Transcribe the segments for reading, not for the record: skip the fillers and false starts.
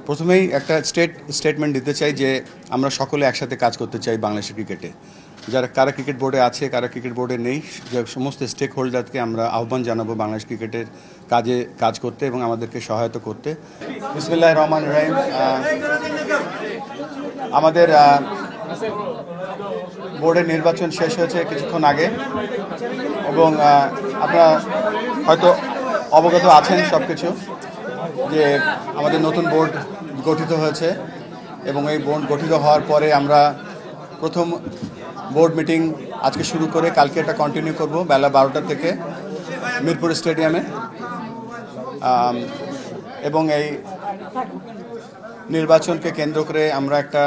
প্রথমেই একটা স্টেটমেন্ট দিতে চাই যে আমরা সকলে একসাথে কাজ করতে চাই বাংলাদেশের ক্রিকেটে। কারা ক্রিকেট বোর্ডে আছে, কারা ক্রিকেট বোর্ডে নেই, যে সমস্ত স্টেক হোল্ডারকে আমরা আহ্বান জানাবো বাংলাদেশ ক্রিকেটের কাজ করতে এবং আমাদেরকে সহায়তা করতে। বিসমিল্লাহির রহমানির রহিম। আমাদের বোর্ডের নির্বাচন শেষ হয়েছে কিছুক্ষণ আগে এবং আপনারা হয়তো অবগত আছেন সব কিছু যে আমাদের নতুন বোর্ড গঠিত হয়েছে এবং এই বোর্ড গঠিত হওয়ার পরে আমরা প্রথম বোর্ড মিটিং আজকে শুরু করে কালকে এটা কন্টিনিউ করব বেলা 12টা থেকে মিরপুর স্টেডিয়ামে। এবং এই নির্বাচনকে কেন্দ্র করে আমরা একটা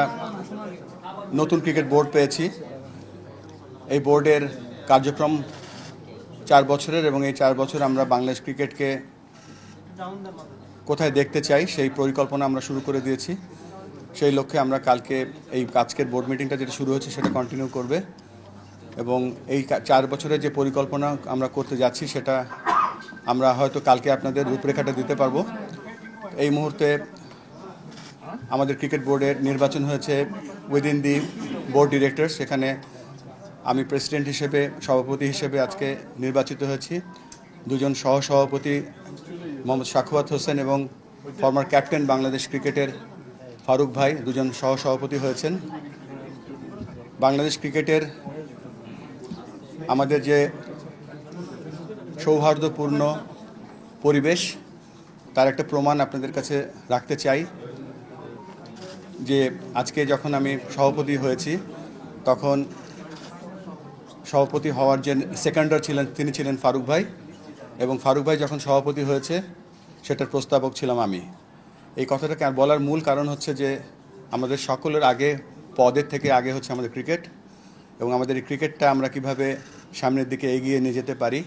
নতুন ক্রিকেট বোর্ড পেয়েছি। এই বোর্ডের কার্যক্রম 4 বছরের এবং এই 4 বছর আমরা বাংলাদেশ ক্রিকেটকে কোথায় দেখতে চাই সেই পরিকল্পনা আমরা শুরু করে দিয়েছি। সেই লক্ষ্যে আমরা কালকে আজকের বোর্ড মিটিংটা যেটা শুরু হয়েছে সেটা কন্টিনিউ করবে এবং এই 4 বছরের যে পরিকল্পনা আমরা করতে যাচ্ছি সেটা আমরা হয়তো কালকে আপনাদের রূপরেখাটা দিতে পারবো। এই মুহূর্তে আমাদের ক্রিকেট বোর্ডের নির্বাচন হয়েছে উইদিন দি বোর্ড ডিরেক্টর। সেখানে আমি প্রেসিডেন্ট হিসেবে, সভাপতি হিসেবে আজকে নির্বাচিত হয়েছি। দুজন সহসভাপতি মোহাম্মদ সাখাওয়াত হোসেন এবং ফর্মার ক্যাপ্টেন বাংলাদেশ ক্রিকেটের ফারুক ভাই দুজন সহসভাপতি হয়েছেন। বাংলাদেশ ক্রিকেটের আমাদের যে সৌহার্দ্যপূর্ণ পরিবেশ তার একটা প্রমাণ আপনাদের কাছে রাখতে চাই যে আজকে যখন আমি সভাপতি হয়েছি তখন সভাপতি হওয়ার যে সেকেন্ডার ছিলেন তিনি ছিলেন ফারুক ভাই এবং ফারুক ভাই যখন সভাপতি হয়েছে সেটার প্রস্তাবক ছিলাম আমি। এই কথাটাকে বলার মূল কারণ হচ্ছে যে আমাদের সকলের আগে, পদের থেকে আগে হচ্ছে আমাদের ক্রিকেট এবং আমাদের এই ক্রিকেটটা আমরা কিভাবে সামনের দিকে এগিয়ে নিয়ে যেতে পারি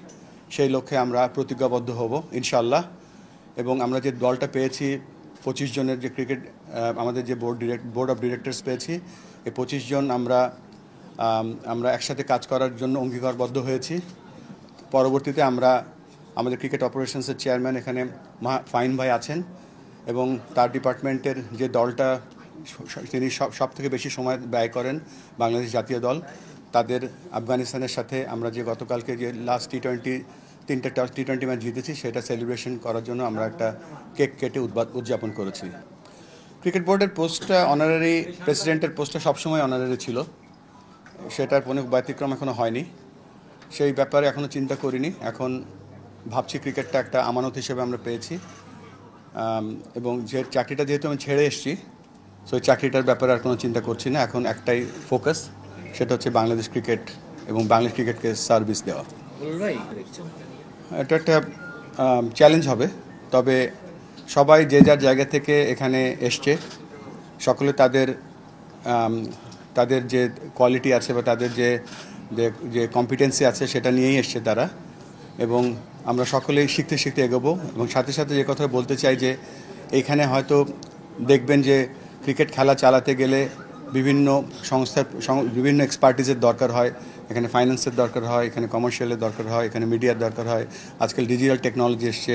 সেই লক্ষ্যে আমরা প্রতিজ্ঞাবদ্ধ হব ইনশাআল্লাহ। এবং আমরা যে দলটা পেয়েছি 25 জনের যে ক্রিকেট আমাদের যে বোর্ড অফ ডিরেক্টরস পেয়েছি, এই 25 জন আমরা একসাথে কাজ করার জন্য অঙ্গীকারবদ্ধ হয়েছি। পরবর্তীতে আমাদের ক্রিকেট অপারেশনসের চেয়ারম্যান এখানে ফাইন ভাই আছেন এবং তার ডিপার্টমেন্টের যে দলটা তিনি সব থেকে বেশি সময় ব্যয় করেন বাংলাদেশ জাতীয় দল, তাদের আফগানিস্তানের সাথে আমরা যে গতকালকে যে লাস্ট তিনটা টি20 ম্যাচ জিতেছি সেটা সেলিব্রেশন করার জন্য আমরা একটা কেক কেটে উদযাপন করেছি। ক্রিকেট বোর্ডের পোস্টটা অনারারি, প্রেসিডেন্টের পোস্টটা সবসময় অনারারি ছিল, সেটার কোনো ব্যতিক্রম এখনও হয়নি। সেই ব্যাপারে এখনও চিন্তা করিনি। এখন ভাবছি ক্রিকেটটা একটা আমানত হিসেবে আমরা পেয়েছি এবং যে চাকরিটা যেহেতু আমি ছেড়ে এসেছি সেই চাকরিটার ব্যাপারে আর কোনো চিন্তা করছি না। এখন একটাই ফোকাস, সেটা হচ্ছে বাংলাদেশ ক্রিকেট এবং বাংলাদেশ ক্রিকেটকে সার্ভিস দেওয়া। এটা একটা চ্যালেঞ্জ হবে, তবে সবাই যে যার জায়গা থেকে এখানে এসছে, সকলে তাদের যে কোয়ালিটি আছে বা তাদের যে কম্পিটেন্সি আছে সেটা নিয়েই এসছে তারা এবং আমরা সকলেই শিখতে শিখতে এগোবো। এবং সাথে সাথে যে কথা বলতে চাই যে এইখানে হয়তো দেখবেন যে ক্রিকেট খেলা চালাতে গেলে বিভিন্ন সংস্থার বিভিন্ন এক্সপার্টিসের দরকার হয়। এখানে ফাইন্যান্সের দরকার হয়, এখানে কমার্শিয়ালের দরকার হয়, এখানে মিডিয়ার দরকার হয়, আজকাল ডিজিটাল টেকনোলজি এসছে,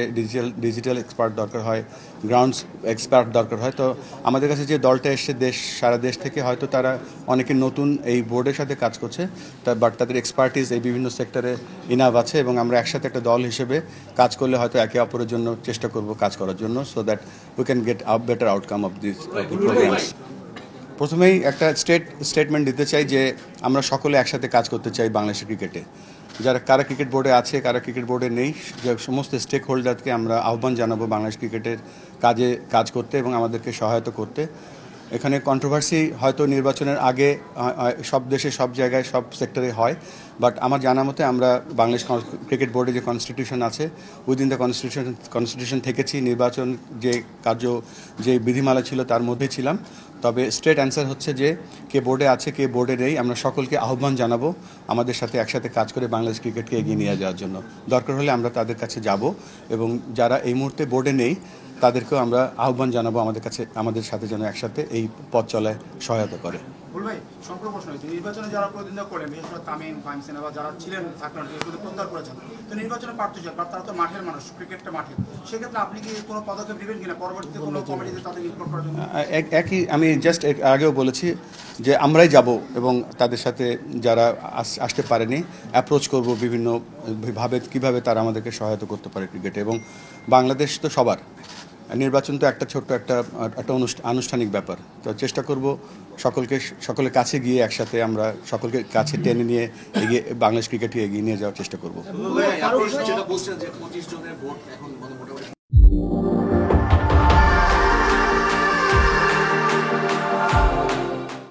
ডিজিটাল এক্সপার্ট দরকার হয়, গ্রাউন্ডস এক্সপার্ট দরকার হয়। তো আমাদের কাছে যে দলটা এসছে সারা দেশ থেকে, হয়তো তারা অনেকে নতুন এই বোর্ডের সাথে কাজ করছে, বাট তাদের এক্সপার্টিস এই বিভিন্ন সেক্টরে ইনাফ আছে এবং আমরা একসাথে একটা দল হিসেবে কাজ করলে হয়তো একে অপরের জন্য চেষ্টা করব কাজ করার জন্য, so that we can get a better outcome of this programs. প্রথমেই একটা স্টেটমেন্ট দিতে চাই যে আমরা সকলে একসাথে কাজ করতে চাই বাংলাদেশের ক্রিকেটে। কারা ক্রিকেট বোর্ডে আছে, কারা ক্রিকেট বোর্ডে নেই, যে সমস্ত স্টেক হোল্ডারকে আমরা আহ্বান জানাবো বাংলাদেশ ক্রিকেটের কাজ করতে এবং আমাদেরকে সহায়তা করতে। এখানে কন্ট্রোভার্সি হয়তো নির্বাচনের আগে সব দেশে, সব জায়গায়, সব সেক্টরে হয়, বাট আমার জানা মতে আমরা বাংলাদেশ ক্রিকেট বোর্ডে যে কনস্টিটিউশন আছে, উইদিন দ্য কনস্টিটিউশন থেকেছি। নির্বাচন যে বিধিমালা ছিল তার মধ্যে ছিলাম। তবে স্ট্রেট অ্যান্সার হচ্ছে যে কে বোর্ডে আছে, কে বোর্ডে নেই, আমরা সকলকে আহ্বান জানাবো আমাদের সাথে একসাথে কাজ করে বাংলাদেশ ক্রিকেটকে এগিয়ে নিয়ে যাওয়ার জন্য। দরকার হলে আমরা তাদের কাছে যাব এবং যারা এই মুহূর্তে বোর্ডে নেই তাদেরকেও আমরা আহ্বান জানাবো আমাদের সাথে যেন একসাথে এই পথ চলায় সহায়তা করে। বল ভাই সম্পূর্ণ প্রশ্ন হয়েছে নির্বাচনে যারা প্রতিদ্বন্দ্বিতা করেন বিশেষ করে তামিম ফাহিম সেনা বা যারা ছিলেন থাকলেন প্রত্যাহার করেছেন তো নির্বাচনে প্রার্থী হিসেবে তারা তো মাঠের মানুষ ক্রিকেটটা মাঠের সেক্ষেত্রে আপনি কি কোনো পদক্ষেপ নেবেন কিনা পরবর্তীতে কোনো কমিটিতে তাদের ইনভলভ করার জন্য? একই আমি জাস্ট আগেও বলেছি যে আমরাই যাব এবং তাদের সাথে যারা আসতে পারেনি অ্যাপ্রোচ করব বিভিন্ন ভাবে কীভাবে তারা আমাদেরকে সহায়তা করতে পারে ক্রিকেটে। এবং বাংলাদেশ তো সবার, নির্বাচন তো একটা ছোট্ট একটা আনুষ্ঠানিক ব্যাপার, তো চেষ্টা করব সকলের কাছে গিয়ে একসাথে আমরা সকলকে কাছে টেনে নিয়ে এগিয়ে বাংলাদেশ ক্রিকেটকে এগিয়ে নিয়ে যাওয়ার চেষ্টা করব। যেটা বলছেন যে 25 জনের ভোট এখন মোটামুটি